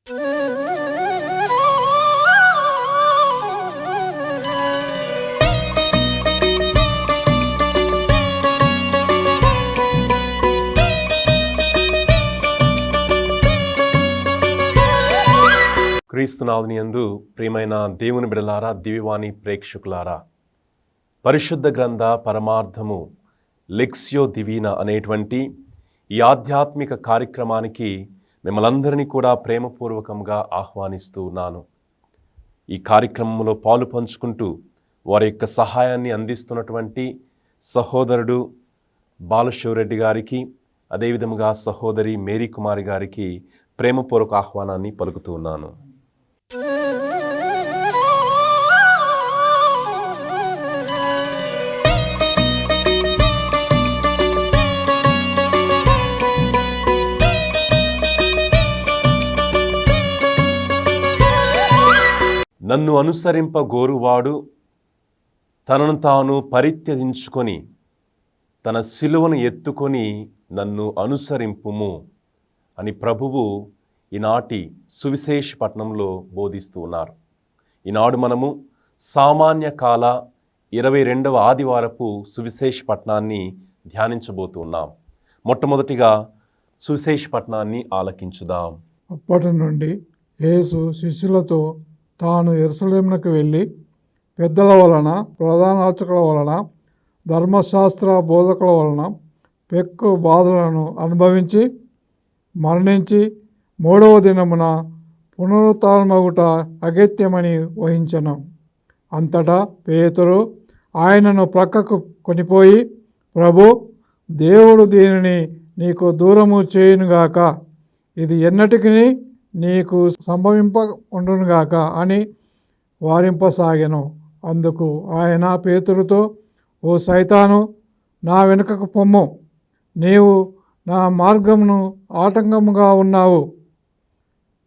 క్రీస్తునాథుని యందు ప్రియమైన దేవుని బిడలారా, దివ్యవాణి ప్రేక్షకులారా, పరిశుద్ధ గ్రంథ పరమార్థము లెక్సియో దివీనా అనేటువంటి ఈ ఆధ్యాత్మిక కార్యక్రమానికి మిమ్మల్ందరినీ కూడా ప్రేమపూర్వకంగా ఆహ్వానిస్తూ ఉన్నాను. ఈ కార్యక్రమంలో పాలు పంచుకుంటూ వారి యొక్క సహాయాన్ని అందిస్తున్నటువంటి సహోదరుడు బాలశివరెడ్డి గారికి, అదేవిధముగా సహోదరి మేరీ కుమారి గారికి ప్రేమపూర్వక ఆహ్వానాన్ని పలుకుతూ ఉన్నాను. నన్ను అనుసరింపగోరువాడు తనను తాను పరిత్యజించుకొని తన సిలువను ఎత్తుకొని నన్ను అనుసరింపుము అని ప్రభువు ఈనాటి సువిశేష పట్టణంలో బోధిస్తూ ఉన్నారు. ఈనాడు మనము సామాన్య కాల 22వ ఆదివారపు సువిశేష పట్టణాన్ని ధ్యానించబోతున్నాం. మొట్టమొదటిగా సువిశేష పట్టణాన్ని ఆలకించుదాం. అప్పటి నుండి యేసు శిష్యులతో తాను యెరూషలేమునకు వెళ్ళి పెద్దల వలన, ప్రధాన అర్చకుల వలన, ధర్మశాస్త్ర బోధకుల వలన పెక్కు బాధలను అనుభవించి మరణించి 3వ దినమున పునరుత్థానమగుట అగత్యమని వహించెను. అంతటా పేతురు ఆయనను ప్రక్కకు కొనిపోయి, ప్రభు, దేవుడు దీనిని నీకు దూరము చేయునుగాక, ఇది ఎన్నటికి నీకు సంభవింప ఉండునుగాక అని వారింపసాగెను. అందుకు ఆయన పేతురుతో, ఓ సైతాను, నా వెనుకకు పొమ్ము, నీవు నా మార్గమును ఆటంకముగా ఉన్నావు.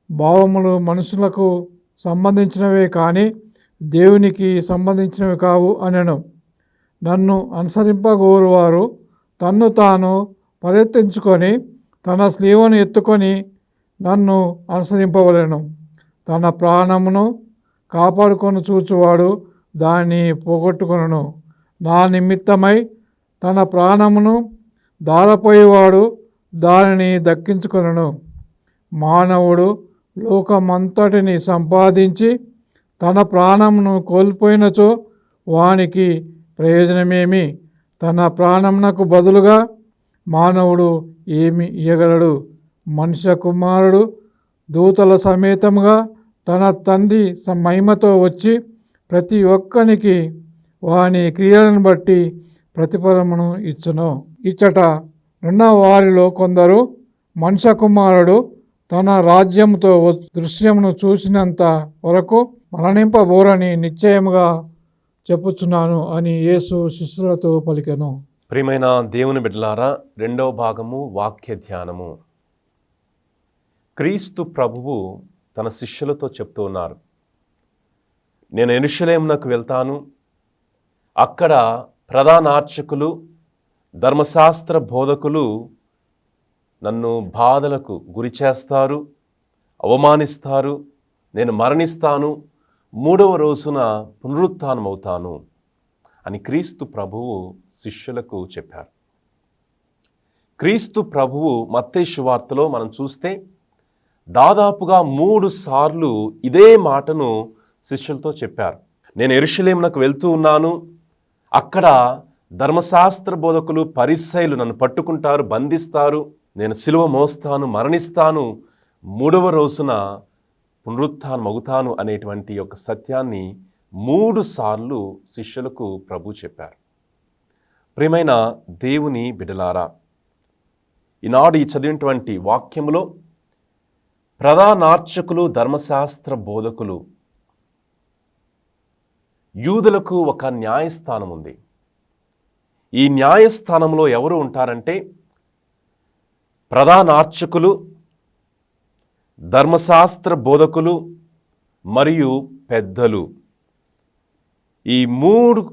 భావములు మనుషులకు సంబంధించినవే కానీ దేవునికి సంబంధించినవి కావు అనెను. నన్ను అనుసరింపగోరువారు తన్ను తాను పరిత్యజించుకొని తన స్లీవను ఎత్తుకొని నన్ను అనుసరింపవలెను. తన ప్రాణమును కాపాడుకొని చూచువాడు దాన్ని పోగొట్టుకొనును. నా నిమిత్తమై తన ప్రాణమును దారపోయేవాడు దానిని దక్కించుకొనును. మానవుడు లోకమంతటిని సంపాదించి తన ప్రాణమును కోల్పోయినచో వానికి ప్రయోజనమేమి? తన ప్రాణమునకు బదులుగా మానవుడు ఏమి ఇయ్యగలడు? మనుష్య కుమారుడు దూతల సమేతముగా తన తండ్రి మహిమతో వచ్చి ప్రతి ఒక్కనికి వాని క్రియలను బట్టి ప్రతిఫలమును ఇచ్చును. ఇచ్చట ఉన్న వారిలో కొందరు మనుష్య కుమారుడు తన రాజ్యముతో దృశ్యమును చూసినంత వరకు మరణింపబోరని నిశ్చయముగా చెప్పుచున్నాను అని యేసు శిష్యులతో పలికెను. ప్రియమైన దేవుని బిడ్డలారా, 2వ భాగము వాక్య ధ్యానము. క్రీస్తు ప్రభువు తన శిష్యులతో చెప్తూ ఉన్నారు, నేను యెరూషలేమునకు వెళ్తాను, అక్కడ ప్రధాన అర్చకులు, ధర్మశాస్త్ర బోధకులు నన్ను బాధలకు గురి చేస్తారు, అవమానిస్తారు, నేను మరణిస్తాను, 3వ రోజున పునరుత్థానమవుతాను అని క్రీస్తు ప్రభువు శిష్యులకు చెప్పారు. క్రీస్తు ప్రభువు మత్తయి సువార్తలో మనం చూస్తే దాదాపుగా 3 సార్లు ఇదే మాటను శిష్యులతో చెప్పారు. నేను యెరూషలేమునకు వెళ్తూ ఉన్నాను, అక్కడ ధర్మశాస్త్ర బోధకులు, పరిసయ్యులు నన్ను పట్టుకుంటారు, బంధిస్తారు, నేను సిలువ మోస్తాను, మరణిస్తాను, 3వ రోజున పునరుత్థానమవుతాను అనేటువంటి ఒక సత్యాన్ని 3 సార్లు శిష్యులకు ప్రభు చెప్పారు. ప్రియమైన దేవుని బిడ్డలారా, ఈనాడు ఈ చదివినటువంటి వాక్యములో ప్రధానార్చకులు, ధర్మశాస్త్ర బోధకులు, యూదులకు ఒక న్యాయస్థానం ఉంది. ఈ న్యాయస్థానంలో ఎవరు ఉంటారంటే ప్రధానార్చకులు, ధర్మశాస్త్ర బోధకులు మరియు పెద్దలు. ఈ 3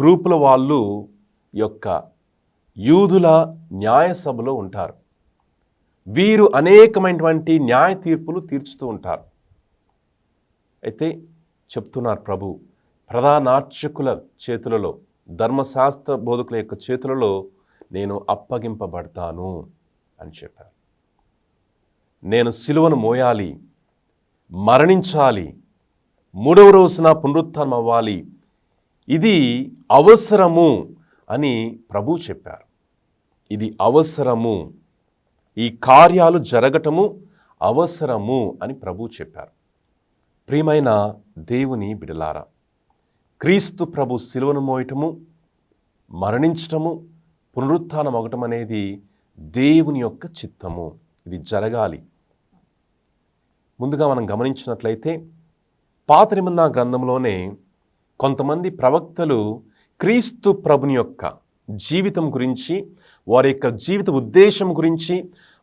గ్రూపుల వాళ్ళు యొక్క యూదుల న్యాయసభలో ఉంటారు. వీరు అనేకమైనటువంటి న్యాయ తీర్పులు తీర్చుతూ ఉంటారు. అయితే చెప్తున్నారు ప్రభు, ప్రధానార్చకుల చేతులలో, ధర్మశాస్త్ర బోధకుల యొక్క చేతులలో నేను అప్పగింపబడతాను అని చెప్పారు. నేను సిలువను మోయాలి, మరణించాలి, 3వ రోజున పునరుత్థానం అవ్వాలి, ఇది అవసరము అని ప్రభు చెప్పారు. ఇది అవసరము, ఈ కార్యాలు జరగటము అవసరము అని ప్రభు చెప్పారు. ప్రియమైన దేవుని బిడలారా, క్రీస్తు ప్రభు సిలువను మోయటము, మరణించటము, పునరుత్థానం అవ్వటం అనేది దేవుని యొక్క చిత్తము. ఇది జరగాలి. ముందుగా మనం గమనించినట్లయితే పాత నిబంధన గ్రంథంలోనే కొంతమంది ప్రవక్తలు క్రీస్తు ప్రభుని యొక్క జీవితం గురించి, వారి యొక్క జీవిత ఉద్దేశం గురించి,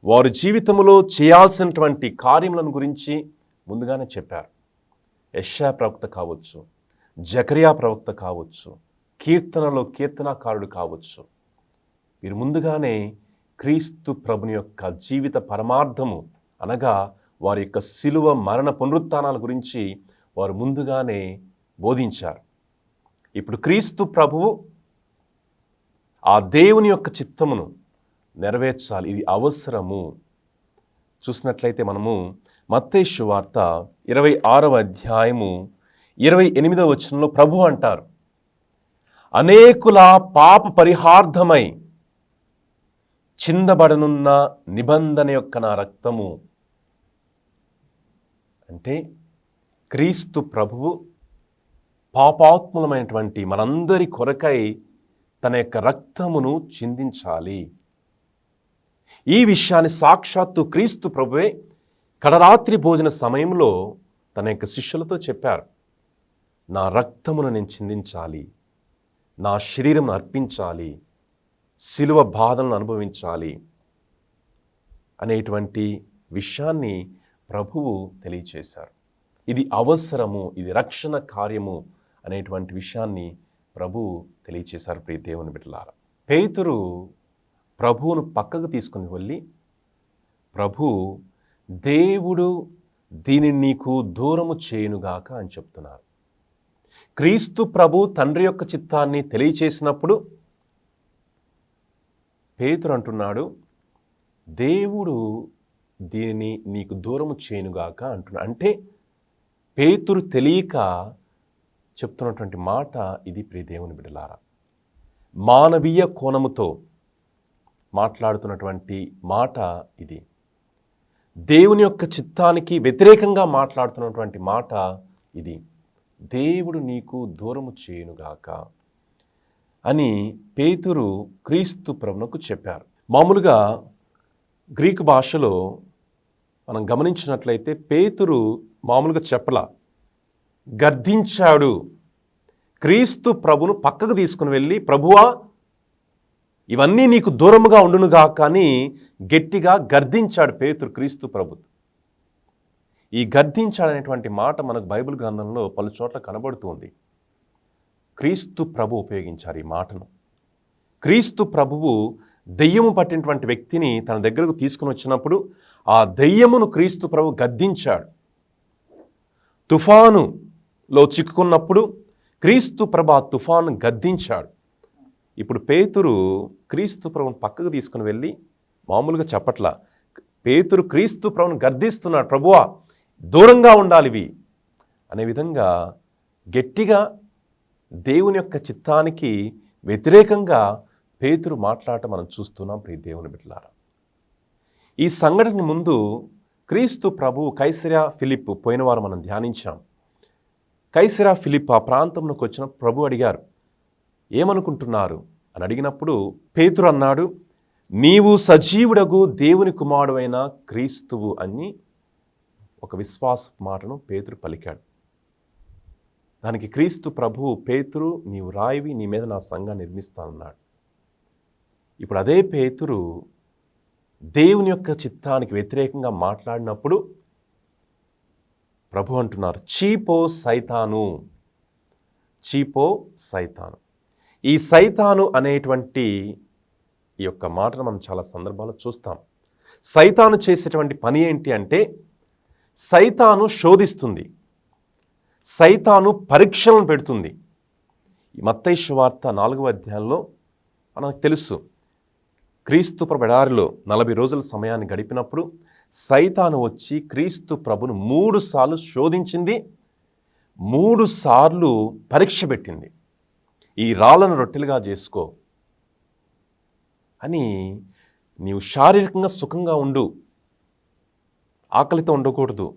వారి జీవితంలో చేయాల్సినటువంటి కార్యములను గురించి ముందుగానే చెప్పారు. యెషయా ప్రవక్త కావచ్చు, జకరియా ప్రవక్త కావచ్చు, కీర్తనలో కీర్తనాకారుడు కావచ్చు, వీరు ముందుగానే క్రీస్తు ప్రభుని యొక్క జీవిత పరమార్థము అనగా వారి యొక్క సిలువ మరణ పునరుత్థానాల గురించి వారు ముందుగానే బోధించారు. ఇప్పుడు క్రీస్తు ప్రభువు ఆ దేవుని యొక్క చిత్తమును నెరవేర్చాలి, ఇది అవసరము. చూసినట్లయితే మనము మత్తయి సువార్త 26వ అధ్యాయము 28వ వచనంలో ప్రభు అంటారు, అనేకుల పాప పరిహార్థమై చిందబడనున్న నిబంధన యొక్క నా రక్తము. అంటే క్రీస్తు ప్రభువు పాపాత్ములమైనటువంటి మనందరి కొరకై తన యొక్క రక్తమును చిందించాలి. ఈ విషయాన్ని సాక్షాత్తు క్రీస్తు ప్రభువే కడరాత్రి భోజన సమయంలో తన యొక్క శిష్యులతో చెప్పారు. నా రక్తమును నేను చిందించాలి, నా శరీరమును అర్పించాలి, సిలువ బాధలను అనుభవించాలి అనేటువంటి విషయాన్ని ప్రభువు తెలియచేశారు. ఇది అవసరము, ఇది రక్షణ కార్యము అనేటువంటి విషయాన్ని ప్రభువు తెలియచేశారు. ప్రియ దేవుని బిడ్డలారా, పేతురు ప్రభువును పక్కకు తీసుకుని వెళ్ళి, ప్రభు దేవుడు దీనిని నీకు దూరము చేయునుగాక అని చెప్తున్నారు. క్రీస్తు ప్రభు తండ్రి యొక్క చిత్తాన్ని తెలియచేసినప్పుడు పేతురు అంటున్నాడు, దేవుడు దీనిని నీకు దూరము చేయునుగాక అంటున్నాడు. అంటే పేతురు తెలియక చెప్తున్నటువంటి మాట ఇది. ప్రియ దేవుని బిడ్డలారా, మానవీయ కోణముతో మాట్లాడుతున్నటువంటి మాట ఇది. దేవుని యొక్క చిత్తానికి వ్యతిరేకంగా మాట్లాడుతున్నటువంటి మాట ఇది. దేవుడు నీకు దూరము చేయునుగాక అని పేతురు క్రీస్తు ప్రభువుకు చెప్పారు. మామూలుగా గ్రీకు భాషలో మనం గమనించినట్లయితే పేతురు మామూలుగా చెప్పలా, గర్దించాడు. క్రీస్తు ప్రభును పక్కకు తీసుకుని వెళ్ళి, ప్రభువా ఇవన్నీ నీకు దూరముగా ఉండునుగా కానీ గట్టిగా గర్దించాడు పేతురు క్రీస్తు ప్రభు. ఈ గర్దించాడనేటువంటి మాట మనకు బైబిల్ గ్రంథంలో పలు చోట్ల కనబడుతుంది. క్రీస్తు ప్రభు ఉపయోగించారు ఈ మాటను. క్రీస్తు ప్రభువు దెయ్యము పట్టినటువంటి వ్యక్తిని తన దగ్గరకు తీసుకుని వచ్చినప్పుడు ఆ దెయ్యమును క్రీస్తు ప్రభు గద్దించాడు. తుఫానులో చిక్కుకున్నప్పుడు క్రీస్తు ప్రభు ఆ తుఫాను గద్దించాడు. ఇప్పుడు పేతురు క్రీస్తు ప్రభువును పక్కకు తీసుకుని వెళ్ళి మామూలుగా చెప్పట్లా, పేతురు క్రీస్తు ప్రభువును గద్దిస్తున్నాడు, ప్రభువా దూరంగా ఉండాలివి అనే విధంగా గట్టిగా దేవుని యొక్క చిత్తానికి వ్యతిరేకంగా పేతురు మాట్లాడటం మనం చూస్తున్నాం. ప్రియ దేవుని బిడ్డలారా, ఈ సంఘటన ముందు క్రీస్తు ప్రభువు కైసరియా ఫిలిప్పు పోయిన వారం మనం ధ్యానించాం. కైసరియా ఫిలిప్ ఆ ప్రాంతంలోకి వచ్చిన ప్రభు అడిగారు, ఏమనుకుంటున్నారు అని అడిగినప్పుడు పేతురు అన్నాడు, నీవు సజీవుడగు దేవుని కుమారుడైన క్రీస్తువు అని ఒక విశ్వాస మాటను పేతురు పలికాడు. దానికి క్రీస్తు ప్రభువు, పేతురు నీవు రాయివి, నీ మీద నా సంఘాన్ని నిర్మిస్తానన్నాడు. ఇప్పుడు అదే పేతురు దేవుని యొక్క చిత్తానికి వ్యతిరేకంగా మాట్లాడినప్పుడు ప్రభు అంటున్నారు, చీపో సైతాను, చీపో సైతాను. ఈ సైతాను అనేటువంటి ఈ యొక్క మాటను మనం చాలా సందర్భాల్లో చూస్తాం. సైతాను చేసేటువంటి పని ఏంటి అంటే సైతాను శోధిస్తుంది, సైతాను పరీక్షలను పెడుతుంది. ఈ మత్తయి సువార్త 4వ అధ్యాయంలో మనకు తెలుసు, క్రీస్తు ప్రభు ఎడారిలో 40 రోజుల సమయాన్ని గడిపినప్పుడు సైతాను వచ్చి క్రీస్తు ప్రభును 3 సార్లు శోధించింది, 3 సార్లు పరీక్ష పెట్టింది. ఈ రాళ్ళను రొట్టెలుగా చేసుకో అని, నీవు శారీరకంగా సుఖంగా ఉండు, ఆకలితో ఉండకూడదు,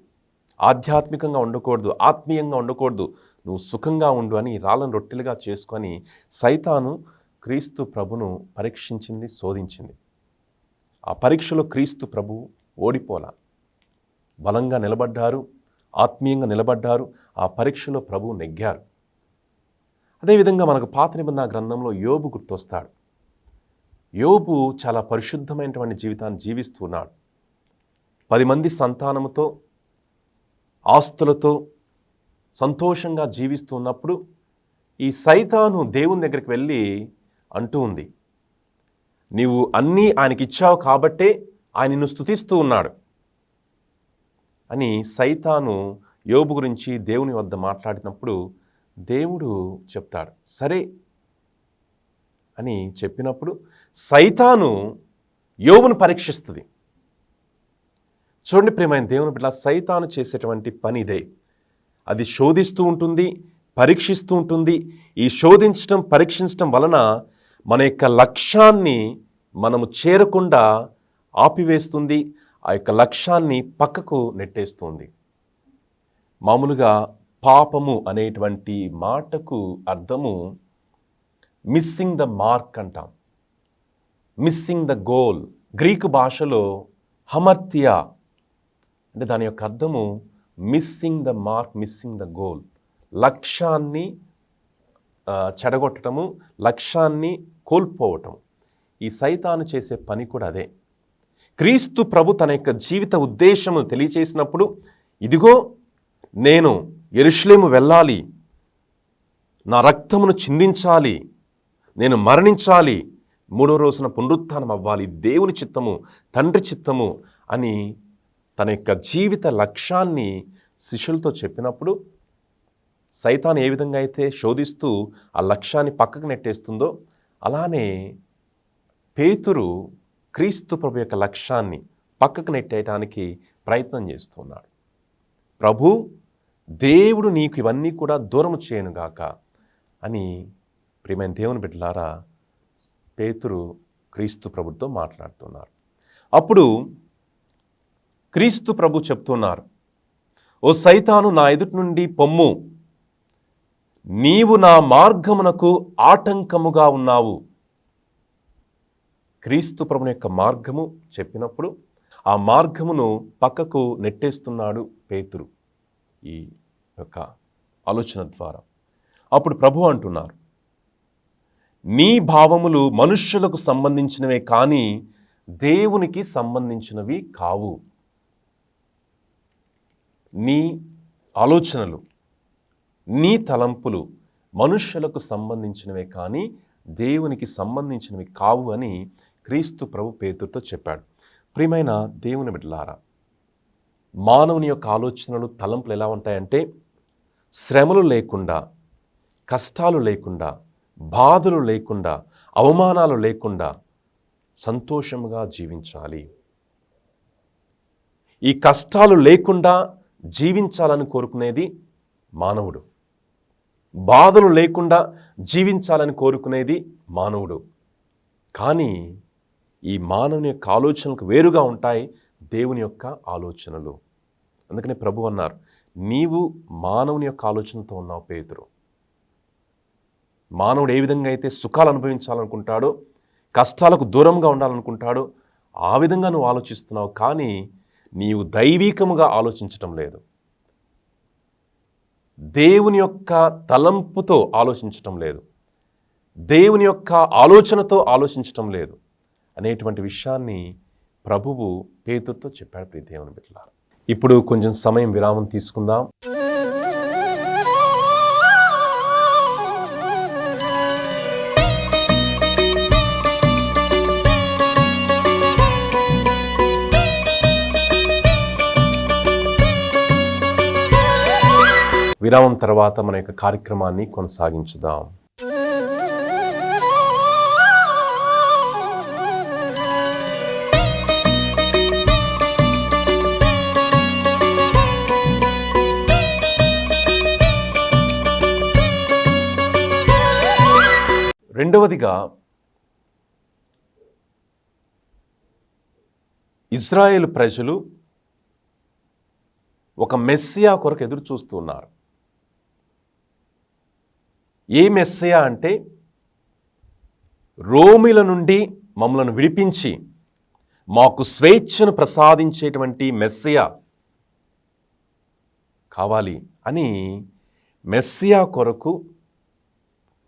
ఆధ్యాత్మికంగా ఉండకూడదు, ఆత్మీయంగా ఉండకూడదు, నువ్వు సుఖంగా ఉండు అని రాళ్ళను రొట్టెలుగా చేసుకొని సైతాను క్రీస్తు ప్రభును పరీక్షించింది, శోధించింది. ఆ పరీక్షలో క్రీస్తు ప్రభు ఓడిపోలా, బలంగా నిలబడ్డారు, ఆత్మీయంగా నిలబడ్డారు. ఆ పరీక్షలో ప్రభు నెగ్గారు. అదేవిధంగా మనకు పాత నిబంధన గ్రంథంలో యోబు గుర్తొస్తాడు. యోబు చాలా పరిశుద్ధమైనటువంటి జీవితాన్ని జీవిస్తున్నాడు. 10 మంది సంతానముతో, ఆస్తులతో సంతోషంగా జీవిస్తున్నప్పుడు ఈ సైతాను దేవుని దగ్గరికి వెళ్ళి అంటూ ఉంది, నీవు అన్నీ ఆయనకి ఇచ్చావు కాబట్టే ఆయన నిన్ను స్తుతిస్తూ ఉన్నాడు అని సైతాను యోబు గురించి దేవుని వద్ద మాట్లాడినప్పుడు దేవుడు చెప్తాడు, సరే అని చెప్పినప్పుడు సైతాను యోబును పరీక్షిస్తుంది. చూడండి ప్రియమైన దేవుని బిడ్డ, సైతాను చేసేటువంటి పని ఇదే. అది శోధిస్తూ ఉంటుంది, పరీక్షిస్తూ ఉంటుంది. ఈ శోధించటం, పరీక్షించటం వలన మన యొక్క లక్ష్యాన్ని మనము చేరకుండా ఆపివేస్తుంది, ఆ యొక్క లక్ష్యాన్ని పక్కకు నెట్టేస్తుంది. మామూలుగా పాపము అనేటువంటి మాటకు అర్థము మిస్సింగ్ ద మార్క్ అంటాం, మిస్సింగ్ ద గోల్. గ్రీకు భాషలో హమర్తియా అంటే దాని యొక్క అర్థము missing the mark, missing the goal. లక్ష్యాన్ని చెడగొట్టడము, లక్ష్యాన్ని కోల్పోవటం. ఈ సైతాను చేసే పని కూడా అదే. క్రీస్తు ప్రభు తన యొక్క జీవిత ఉద్దేశము తెలియచేసినప్పుడు, ఇదిగో నేను యెరూషలేము వెళ్ళాలి, నా రక్తమును చిందించాలి, నేను మరణించాలి, 3వ రోజున పునరుత్థానం అవ్వాలి, దేవుని చిత్తము, తండ్రి చిత్తము అని తన యొక్క జీవిత లక్ష్యాన్ని శిష్యులతో చెప్పినప్పుడు సైతాన్ ఏ విధంగా అయితే శోధిస్తూ ఆ లక్ష్యాన్ని పక్కకు నెట్టేస్తుందో, అలానే పేతురు క్రీస్తు ప్రభు యొక్క లక్ష్యాన్ని పక్కకు నెట్టేయటానికి ప్రయత్నం చేస్తున్నాడు. ప్రభు, దేవుడు నీకు ఇవన్నీ కూడా దూరము చేయనుగాక అని ప్రియమైన దేవుని బిడ్డలారా పేతురు క్రీస్తు ప్రభుతో మాట్లాడుతున్నారు. అప్పుడు క్రీస్తు ప్రభు చెప్తున్నారు, ఓ సైతాను, నా ఎదుటి నుండి పొమ్ము, నీవు నా మార్గమునకు ఆటంకముగా ఉన్నావు. క్రీస్తు ప్రభుని యొక్క మార్గము చెప్పినప్పుడు ఆ మార్గమును పక్కకు నెట్టేస్తున్నాడు పేతురు ఈ యొక్క ఆలోచన ద్వారా. అప్పుడు ప్రభు అంటున్నారు, నీ భావములు మనుష్యులకు సంబంధించినవే కానీ దేవునికి సంబంధించినవి కావు. నీ ఆలోచనలు, నీ తలంపులు మనుష్యులకు సంబంధించినవే కానీ దేవునికి సంబంధించినవి కావు అని క్రీస్తు ప్రభు పేతురుతో చెప్పాడు. ప్రియమైన దేవుని బిడ్డలారా, మానవుని యొక్క ఆలోచనలు, తలంపులు ఎలా ఉంటాయంటే శ్రమలు లేకుండా, కష్టాలు లేకుండా, బాధలు లేకుండా, అవమానాలు లేకుండా సంతోషముగా జీవించాలి. ఈ కష్టాలు లేకుండా జీవించాలని కోరుకునేది మానవుడు, బాధలు లేకుండా జీవించాలని కోరుకునేది మానవుడు. కానీ ఈ మానవుని యొక్క ఆలోచనలకు వేరుగా ఉంటాయి దేవుని యొక్క ఆలోచనలు. అందుకని ప్రభు అన్నారు, నీవు మానవుని యొక్క ఆలోచనతో ఉన్నావు పేతురు. మానవుడు ఏ విధంగా అయితే సుఖాలు అనుభవించాలనుకుంటాడో, కష్టాలకు దూరంగా ఉండాలనుకుంటాడో ఆ విధంగా నువ్వు ఆలోచిస్తున్నావు, కానీ నీవు దైవీకముగా ఆలోచించటం లేదు, దేవుని యొక్క తలంపుతో ఆలోచించటం లేదు, దేవుని యొక్క ఆలోచనతో ఆలోచించటం లేదు అనేటువంటి విషయాన్ని ప్రభువు పేతురుతో చెప్పాడు. ప్రియ దేవుని బిడ్డలారా, ఇప్పుడు కొంచెం సమయం విరామం తీసుకుందాం. విరామం తర్వాత మన యొక్క కార్యక్రమాన్ని కొనసాగించుదాం. రెండవదిగా ఇజ్రాయేల్ ప్రజలు ఒక మెస్సియా కొరకు ఎదురు చూస్తున్నారు. ఏ మెస్సియా అంటే రోమిల నుండి మమ్మలను విడిపించి మాకు స్వేచ్ఛను ప్రసాదించేటువంటి మెస్సియా కావాలి అని మెస్సియా కొరకు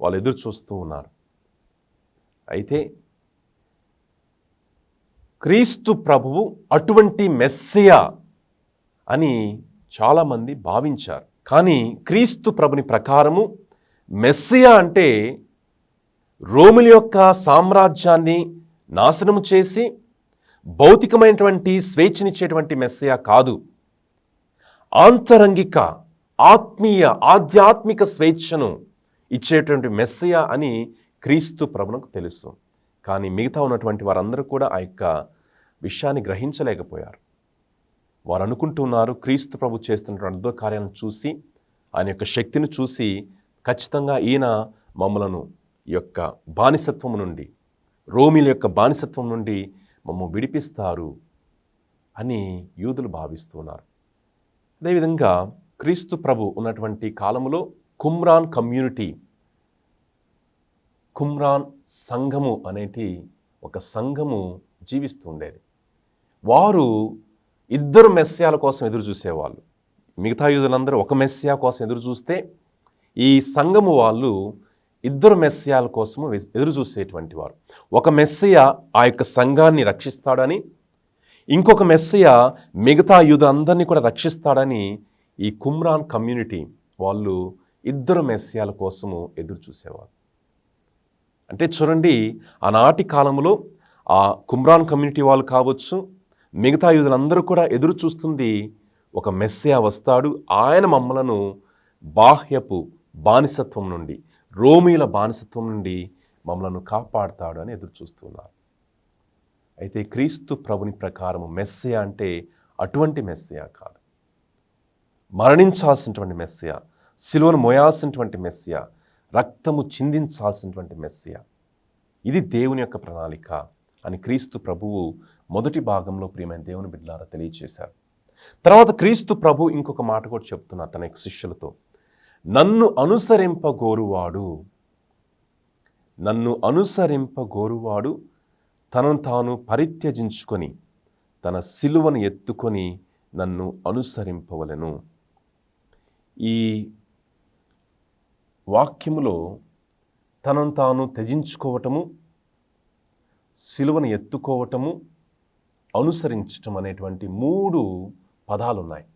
వాళ్ళు ఎదురు చూస్తూ ఉన్నారు. అయితే క్రీస్తు ప్రభువు అటువంటి మెస్సియా అని చాలామంది భావించారు. కానీ క్రీస్తు ప్రభుని ప్రకారము మెస్సియా అంటే రోముల యొక్క సామ్రాజ్యాన్ని నాశనము చేసి భౌతికమైనటువంటి స్వేచ్ఛనిచ్చేటువంటి మెస్సియా కాదు. ఆంతరంగిక ఆధ్యాత్మిక స్వేచ్ఛను ఇచ్చేటువంటి మెస్సియా అని క్రీస్తు ప్రభునకు తెలుసు. కానీ మిగతా ఉన్నటువంటి వారందరూ కూడా ఆ యొక్క విషయాన్ని గ్రహించలేకపోయారు. వారు అనుకుంటున్నారు క్రీస్తు ప్రభు చేస్తున్నటువంటి అద్భుత కార్యాలను చూసి, ఆయన యొక్క శక్తిని చూసి ఖచ్చితంగా ఈయన మమ్మలను ఈ యొక్క బానిసత్వం నుండి, రోమిల యొక్క బానిసత్వం నుండి మమ్మల్ని విడిపిస్తారు అని యూదులు భావిస్తున్నారు. అదేవిధంగా క్రీస్తు ప్రభు ఉన్నటువంటి కాలంలో కుమ్రాన్ కమ్యూనిటీ, కుమ్రాన్ సంఘము అనేటి ఒక సంఘము జీవిస్తుండేది. వారు ఇద్దరు మెస్సియాల కోసం ఎదురు చూసేవాళ్ళు. మిగతా యూదులందరూ ఒక మెస్సియా కోసం ఎదురు చూస్తే, ఈ సంఘము వాళ్ళు ఇద్దరు మెస్సియాల కోసము ఎదురు చూసేటువంటి వారు. ఒక మెస్సియా ఆ యొక్క సంఘాన్ని రక్షిస్తాడని, ఇంకొక మెస్సియా మిగతా యూదులందరినీ కూడా రక్షిస్తాడని ఈ కుమ్రాన్ కమ్యూనిటీ వాళ్ళు ఇద్దరు మెస్సియాల కోసము ఎదురు చూసేవారు. అంటే చూడండి, ఆనాటి కాలంలో ఆ కుమ్రాన్ కమ్యూనిటీ వాళ్ళు కావచ్చు, మిగతా యూదులందరూ కూడా ఎదురు చూస్తుంది ఒక మెస్సియా వస్తాడు, ఆయన మమ్మలను బాహ్యపు బానిసత్వం నుండి, రోమీల బానిసత్వం నుండి మమ్మలను కాపాడుతాడు అని ఎదురు చూస్తున్నారు. అయితే క్రీస్తు ప్రభుని ప్రకారము మెస్సియా అంటే అటువంటి మెస్సియా కాదు. మరణించాల్సినటువంటి మెస్సియా, సిలువను మోయాల్సినటువంటి మెస్సియా, రక్తము చిందించాల్సినటువంటి మెస్సియా. ఇది దేవుని యొక్క ప్రణాళిక అని క్రీస్తు ప్రభువు మొదటి భాగంలో ప్రియమైన దేవుని బిడ్డలారా తెలియచేశారు. తర్వాత క్రీస్తు ప్రభు ఇంకొక మాట కూడా చెప్తున్నారు తన యొక్క శిష్యులతో, నన్ను అనుసరింపగోరువాడు తనను తాను పరిత్యజించుకొని తన సిలువను ఎత్తుకొని నన్ను అనుసరింపవలెను. ఈ వాక్యములో తనను తాను త్యజించుకోవటము, సిలువను ఎత్తుకోవటము, అనుసరించటం అనేటువంటి 3 పదాలు ఉన్నాయి.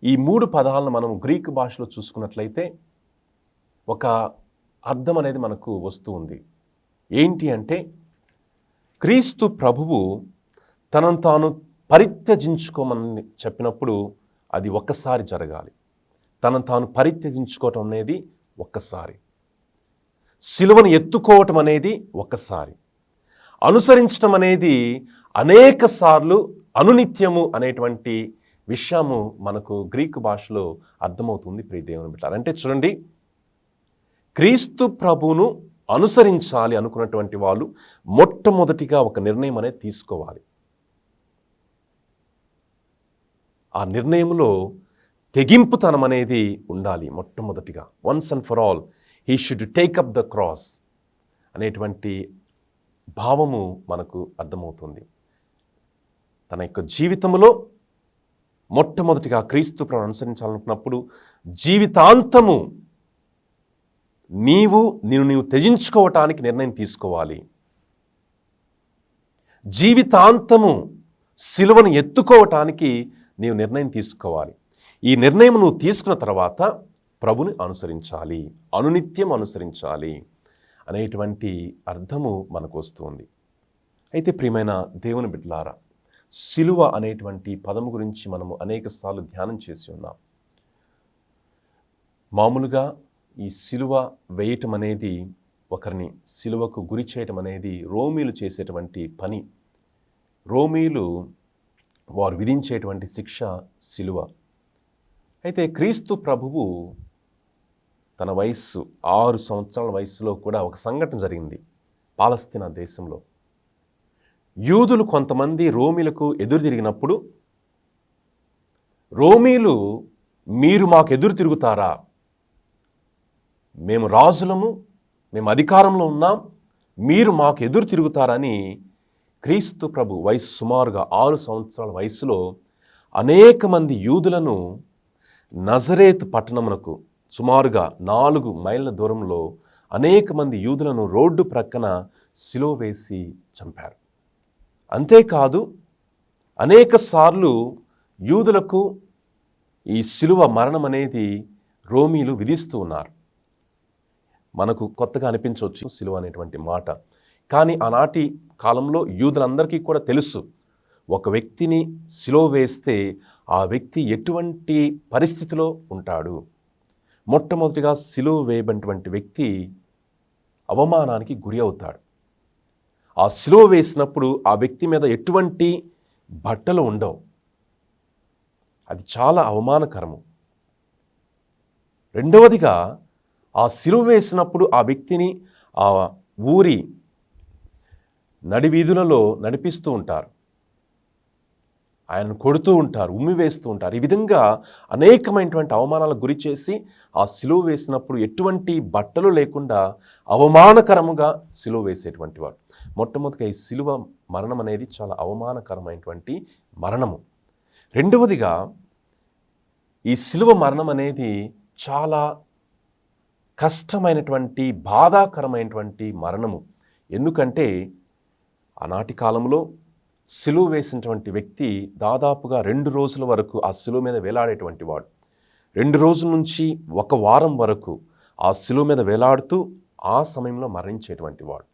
ఈ 3 పదాలను మనం గ్రీకు భాషలో చూసుకున్నట్లయితే ఒక అర్థం అనేది మనకు వస్తూ ఉంది. ఏంటి అంటే, క్రీస్తు ప్రభువు తనను తాను పరిత్యజించుకోమని చెప్పినప్పుడు అది ఒక్కసారి జరగాలి. తనను తాను పరిత్యజించుకోవటం అనేది ఒక్కసారి, సిలువను ఎత్తుకోవటం అనేది ఒక్కసారి, అనుసరించటం అనేది అనేక సార్లు, అనునిత్యము అనేటువంటి విషయము మనకు గ్రీకు భాషలో అర్థమవుతుంది. ప్రియ దేవుని బిడ్డలారా, అంటే చూడండి, క్రీస్తు ప్రభువును అనుసరించాలి అనుకున్నటువంటి వాళ్ళు మొట్టమొదటిగా ఒక నిర్ణయం అనేది తీసుకోవాలి. ఆ నిర్ణయంలో తెగింపుతనం అనేది ఉండాలి. మొట్టమొదటిగా once and for all he should take up the cross అనేటువంటి భావము మనకు అర్థమవుతుంది. తన యొక్క జీవితంలో మొట్టమొదటిగా క్రీస్తు ప్రభువును అనుసరించాలనుకున్నప్పుడు జీవితాంతము నీవు త్యజించుకోవటానికి నిర్ణయం తీసుకోవాలి. జీవితాంతము సిలువను ఎత్తుకోవటానికి నీవు నిర్ణయం తీసుకోవాలి. ఈ నిర్ణయం నువ్వు తీసుకున్న తర్వాత ప్రభుని అనుసరించాలి, అనునిత్యం అనుసరించాలి అనేటువంటి అర్థము మనకు వస్తుంది. అయితే ప్రియమైన దేవుని బిడ్డలారా, సిలువ అనేటువంటి పదము గురించి మనము అనేక సార్లు ధ్యానం చేసి ఉన్నాం. మామూలుగా ఈ సిలువ వేయటం అనేది, ఒకరిని సిలువకు గురి చేయటం అనేది రోమీలు చేసేటువంటి పని. రోమీలు వారు విధించేటువంటి శిక్ష సిలువ. అయితే క్రీస్తు ప్రభువు తన వయస్సు 6 సంవత్సరాల వయస్సులో కూడా ఒక సంఘటన జరిగింది పాలస్తీనా దేశంలో. యూదులు కొంతమంది రోమీలకు ఎదురు తిరిగినప్పుడు, రోమీలు మీరు మాకు ఎదురు తిరుగుతారా, మేము రాజులము, మేము అధికారంలో ఉన్నాం, మీరు మాకు ఎదురు తిరుగుతారని క్రీస్తు ప్రభు వయసు సుమారుగా 6 సంవత్సరాల వయసులో అనేక మంది యూదులను నజరేత్ పట్టణమునకు సుమారుగా 4 మైళ్ళ దూరంలో అనేక మంది యూదులను రోడ్డు ప్రక్కన సిలువ వేసి చంపారు. అంతేకాదు అనేక సార్లు యూదులకు ఈ సిలువ మరణం అనేది రోమీలు విధిస్తూ ఉన్నారు. మనకు కొత్తగా అనిపించవచ్చు సిలువ అనేటువంటి మాట, కానీ ఆనాటి కాలంలో యూదులందరికీ కూడా తెలుసు, ఒక వ్యక్తిని సిలువ వేస్తే ఆ వ్యక్తి ఎటువంటి పరిస్థితిలో ఉంటాడు. మొట్టమొదటిగా సిలువ వేయబడినటువంటి వ్యక్తి అవమానానికి గురి అవుతాడు. ఆ సిలువ వేసినప్పుడు ఆ వ్యక్తి మీద ఎటువంటి బట్టలు ఉండవు, అది చాలా అవమానకరము. రెండవదిగా ఆ సిలువ వేసినప్పుడు ఆ వ్యక్తిని ఆ ఊరి నడివీధులలో నడిపిస్తూ ఉంటారు, ఆయనను కొడుతూ ఉంటారు, ఉమ్మివేస్తూ ఉంటారు. ఈ విధంగా అనేకమైనటువంటి అవమానాలకు గురి చేసి ఆ సిలువ వేసినప్పుడు ఎటువంటి బట్టలు లేకుండా అవమానకరముగా సిలువ వేసేటువంటి వాడు. మొట్టమొదటిగా ఈ సిలువ మరణం అనేది చాలా అవమానకరమైనటువంటి మరణము. రెండవదిగా ఈ సిలువ మరణం అనేది చాలా కష్టమైనటువంటి బాధాకరమైనటువంటి మరణము. ఎందుకంటే ఆనాటి కాలంలో సిలువ వేసినటువంటి వ్యక్తి దాదాపుగా 2 రోజుల వరకు ఆ సిలువ మీద వేలాడేటువంటి వాడు. 2 రోజుల నుంచి 1 వారం వరకు ఆ సిలువ మీద వేలాడుతూ ఆ సమయంలో మరణించేటువంటి వాడు.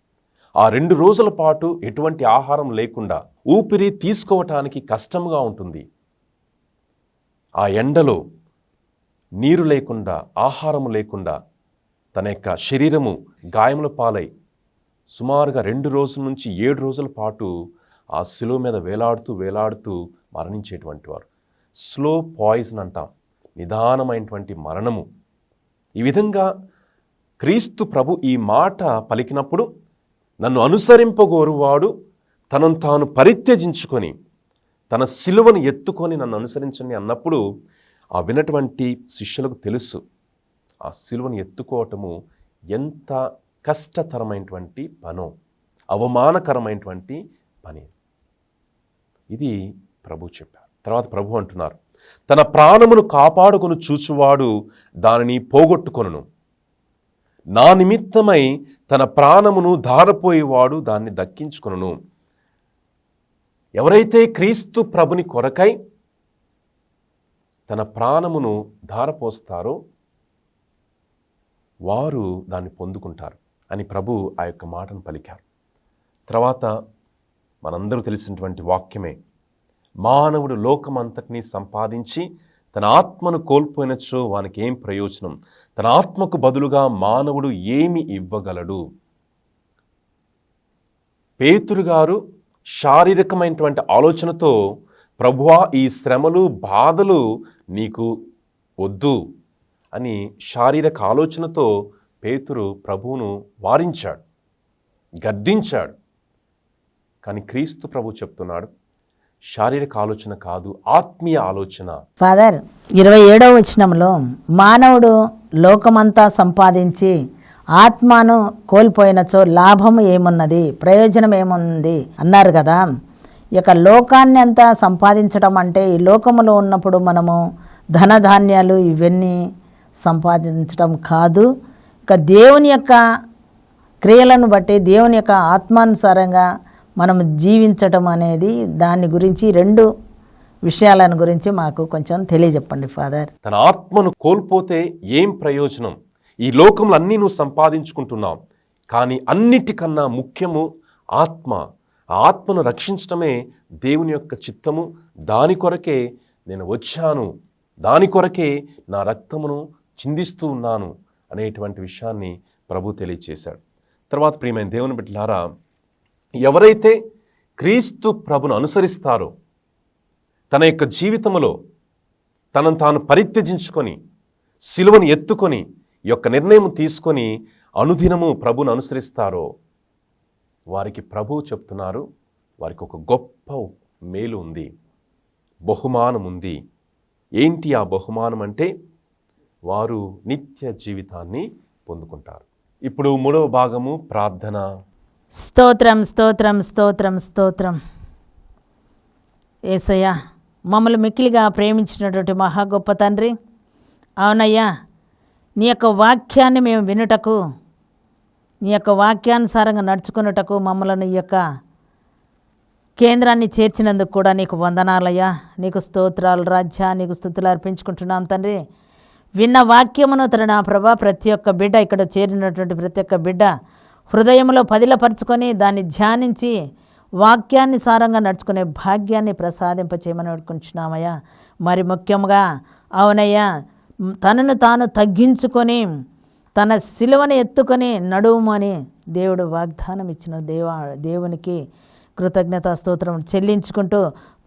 ఆ 2 రోజుల పాటు ఎటువంటి ఆహారం లేకుండా, ఊపిరి తీసుకోవటానికి కష్టంగా ఉంటుంది. ఆ ఎండలో నీరు లేకుండా, ఆహారం లేకుండా తన యొక్క శరీరము గాయముల పాలై సుమారుగా 2 రోజుల నుంచి 7 రోజుల పాటు ఆ సిలువ మీద వేలాడుతూ మరణించేటువంటి వారు. స్లో పాయిజన్ అంటాం, నిదానమైనటువంటి మరణము. ఈ విధంగా క్రీస్తు ప్రభు ఈ మాట పలికినప్పుడు, నన్ను అనుసరింపగోరువాడు తనను తాను పరిత్యజించుకొని తన సిలువను ఎత్తుకొని నన్ను అనుసరించండి అన్నప్పుడు ఆ విన్నటువంటి శిష్యులకు తెలుసు ఆ సిలువను ఎత్తుకోవటము ఎంత కష్టతరమైనటువంటి పనో, అవమానకరమైనటువంటి పని. ఇది ప్రభు చెప్పారు. తర్వాత ప్రభు అంటున్నారు, తన ప్రాణమును కాపాడుకొని చూచువాడు దానిని పోగొట్టుకొనును, నా నిమిత్తమై తన ప్రాణమును ధారపోయేవాడు దాన్ని దక్కించుకొనును. ఎవరైతే క్రీస్తు ప్రభుని కొరకై తన ప్రాణమును ధారపోస్తారో వారు దాన్ని పొందుకుంటారు అని ప్రభు ఆ యొక్క మాటను పలికారు. తర్వాత మనందరూ తెలిసినటువంటి వాక్యమే, మానవుడు లోకమంతటినీ సంపాదించి తన ఆత్మను కోల్పోయినచో వానికి ఏం ప్రయోజనం, తన ఆత్మకు బదులుగా మానవుడు ఏమి ఇవ్వగలడు. పేతురు గారు శారీరకమైనటువంటి ఆలోచనతో, ప్రభువా ఈ శ్రమలు బాధలు నీకు వద్దు అని శారీరక ఆలోచనతో పేతురు ప్రభువును వారించాడు, గద్దించాడు. కానీ క్రీస్తు ప్రభు చెప్తున్నాడు, శారీరక ఆలోచన కాదు, ఆత్మీయ ఆలోచన. ఫాదర్, 27వ వచనంలో మానవుడు లోకమంతా సంపాదించి ఆత్మను కోల్పోయినచో లాభం ఏమున్నది, ప్రయోజనం ఏముంది అన్నారు కదా. ఇక లోకాన్ని అంతా సంపాదించడం అంటే ఈ లోకములో ఉన్నప్పుడు మనము ధనధాన్యాలు ఇవన్నీ సంపాదించడం కాదు. ఇక దేవుని యొక్క క్రియలను బట్టి, దేవుని యొక్క ఆత్మానుసారంగా మనం జీవించటం అనేది, దాని గురించి 2 విషయాలను గురించి మాకు కొంచెం తెలియజెప్పండి ఫాదర్. తన ఆత్మను కోల్పోతే ఏం ప్రయోజనం? ఈ లోకంలో అన్నీ నువ్వు సంపాదించుకుంటున్నావు, కానీ అన్నిటికన్నా ముఖ్యము ఆత్మ. ఆ ఆత్మను రక్షించడమే దేవుని యొక్క చిత్తము. దాని కొరకే నేను వచ్చాను, దాని కొరకే నా రక్తమును చిందిస్తూ ఉన్నాను అనేటువంటి విషయాన్ని ప్రభు తెలియచేశాడు. తర్వాత ప్రియమైన దేవుని బిడ్డలారా, ఎవరైతే క్రీస్తు ప్రభును అనుసరిస్తారో, తన యొక్క జీవితంలో తనను తాను పరిత్యజించుకొని సిలువను ఎత్తుకొని ఈ యొక్క నిర్ణయం తీసుకొని అనుదినము ప్రభును అనుసరిస్తారో వారికి ప్రభువు చెప్తున్నారు, వారికి ఒక గొప్ప మేలు ఉంది, బహుమానం ఉంది. ఏంటి ఆ బహుమానం అంటే వారు నిత్య జీవితాన్ని పొందుకుంటారు. ఇప్పుడు 3వ భాగము ప్రార్థన. స్తోత్రం స్తోత్రం స్తోత్రం స్తోత్రం. యేసయ్యా, మమ్మల్ని మిక్కిలిగా ప్రేమించినటువంటి మహా గొప్ప తండ్రి, అవునయ్యా, నీ యొక్క వాక్యాన్ని మేము వినుటకు, నీ యొక్క వాక్యానుసారంగా నడుచుకున్నటకు మమ్మల్ని ఈ యొక్క కేంద్రాన్ని చేర్చినందుకు కూడా నీకు వందనాలయ్యా. నీకు స్తోత్రాలు రాజ్యా, నీకు స్తుతులు అర్పించుకుంటున్నాం తండ్రి. విన్న వాక్యమును నా ప్రభా ప్రతి ఒక్క బిడ్డ, ఇక్కడ చేరినటువంటి ప్రతి ఒక్క బిడ్డ హృదయంలో పదిలపరుచుకొని దాన్ని ధ్యానించి వాక్యాన్ని సారంగా నడుచుకునే భాగ్యాన్ని ప్రసాదింపచేయమని వేడుకుంటున్నామయ్యా. మరి ముఖ్యంగా అవునయ్యా, తనను తాను తగ్గించుకొని తన సిలువను ఎత్తుకొని నడువుమని దేవుడు వాగ్దానం ఇచ్చిన దేవునికి కృతజ్ఞతా స్తోత్రం చెల్లించుకుంటూ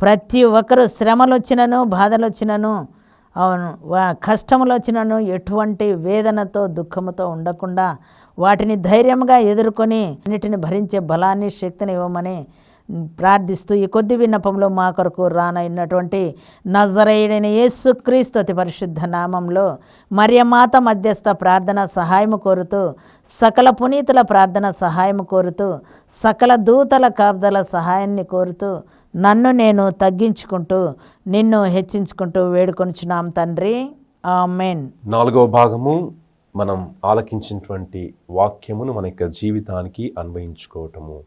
ప్రతి ఒక్కరూ శ్రమలు వచ్చినను బాధలు వచ్చినను అవును కష్టములు వచ్చినను ఎటువంటి వేదనతో దుఃఖముతో ఉండకుండా వాటిని ధైర్యంగా ఎదుర్కొని అన్నిటిని భరించే బలాన్ని శక్తిని ఇవ్వమని ప్రార్థిస్తూ ఈ కొద్ది విన్నపంలో మా కొరకు రానైనటువంటి నజరేయుడైన యేసుక్రీస్తు అతి పరిశుద్ధ నామంలో మరియమాత మధ్యస్థ ప్రార్థన సహాయము కోరుతూ, సకల పునీతుల ప్రార్థన సహాయము కోరుతూ, సకల దూతల కాపుదల సహాయాన్ని కోరుతూ నన్ను నేను తగ్గించుకుంటూ నిన్ను హెచ్చించుకుంటూ వేడుకొనుచున్నాం తండ్రి. ఆమేన్. 4వ భాగము మనం ఆలకించినటువంటి వాక్యమును మన యొక్క జీవితానికి అన్వయించుకోవటము.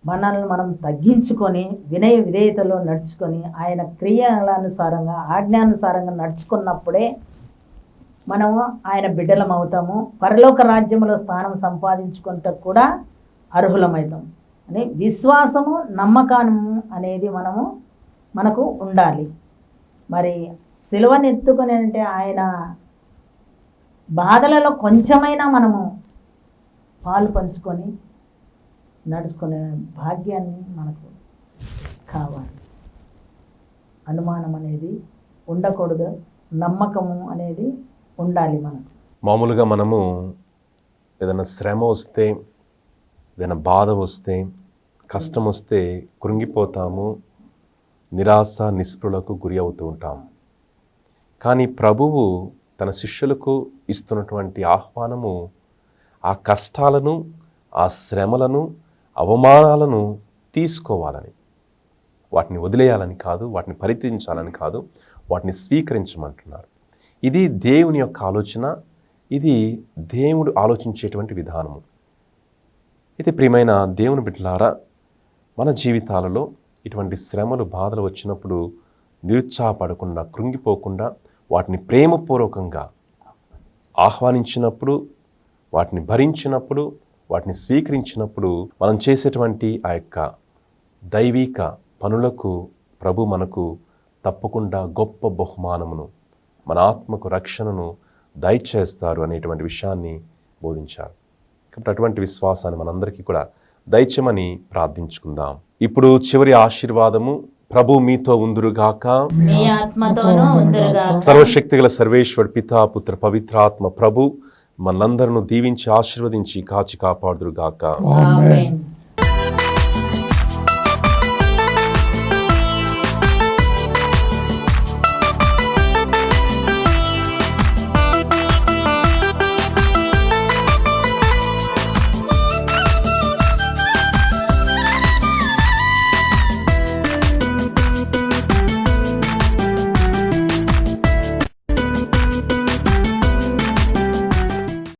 మనల్ని మనం తగ్గించుకొని వినయ విధేయతలో నడుచుకొని ఆయన క్రియలనుసారంగా ఆజ్ఞానుసారంగా నడుచుకున్నప్పుడే మనము ఆయన బిడ్డలం అవుతాము. పరలోక రాజ్యంలో స్థానం సంపాదించుకుంటూ కూడా అర్హులమవుతాం అని విశ్వాసము నమ్మకము అనేది మనకు ఉండాలి. మరి సిలువను ఎత్తుకొని అంటే ఆయన బాధలలో కొంచెమైనా మనము పాలు పంచుకొని నడుచుకునే భాగ్యాన్ని మనకు కావాలి. అనుమానం అనేది ఉండకూడదు, నమ్మకము అనేది ఉండాలి మనకు. మామూలుగా మనము ఏదైనా శ్రమ వస్తే, ఏదైనా బాధ వస్తే, కష్టం వస్తే కృంగిపోతాము, నిరాశ నిస్పృహలకు గురి అవుతూ ఉంటాం. కానీ ప్రభువు తన శిష్యులకు ఇస్తున్నటువంటి ఆహ్వానము ఆ కష్టాలను, ఆ శ్రమలను, అవమానాలను తీసుకోవాలని, వాటిని వదిలేయాలని కాదు, వాటిని పరిత్యజించాలని కాదు, వాటిని స్వీకరించమంటున్నారు. ఇది దేవుని యొక్క ఆలోచన, ఇది దేవుడు ఆలోచించేటువంటి విధానము. అయితే ప్రియమైన దేవుని బిడ్డలారా, మన జీవితాలలో ఇటువంటి శ్రమలు బాధలు వచ్చినప్పుడు నిరుత్సాహపడకుండా, కృంగిపోకుండా వాటిని ప్రేమపూర్వకంగా ఆహ్వానించినప్పుడు, వాటిని భరించినప్పుడు, వాటిని స్వీకరించినప్పుడు మనం చేసేటువంటి ఆ యొక్క దైవిక పనులకు ప్రభు మనకు తప్పకుండా గొప్ప బహుమానమును, మన ఆత్మకు రక్షణను దయచేస్తారు అనేటువంటి విషయాన్ని బోధించారు. కాబట్టి అటువంటి విశ్వాసాన్ని మనందరికీ కూడా దయచేయమని ప్రార్థించుకుందాం. ఇప్పుడు చివరి ఆశీర్వాదము. ప్రభు మీతో ఉందురుగాక, మీ ఆత్మతోనూ ఉందురుగాక. సర్వశక్తిగల సర్వేశ్వర్ పితా పుత్ర పవిత్రాత్మ ప్రభు మనందరూ దీవించి ఆశీర్వదించి కాచి కాపాడుదురుగాక. ఆమేన్.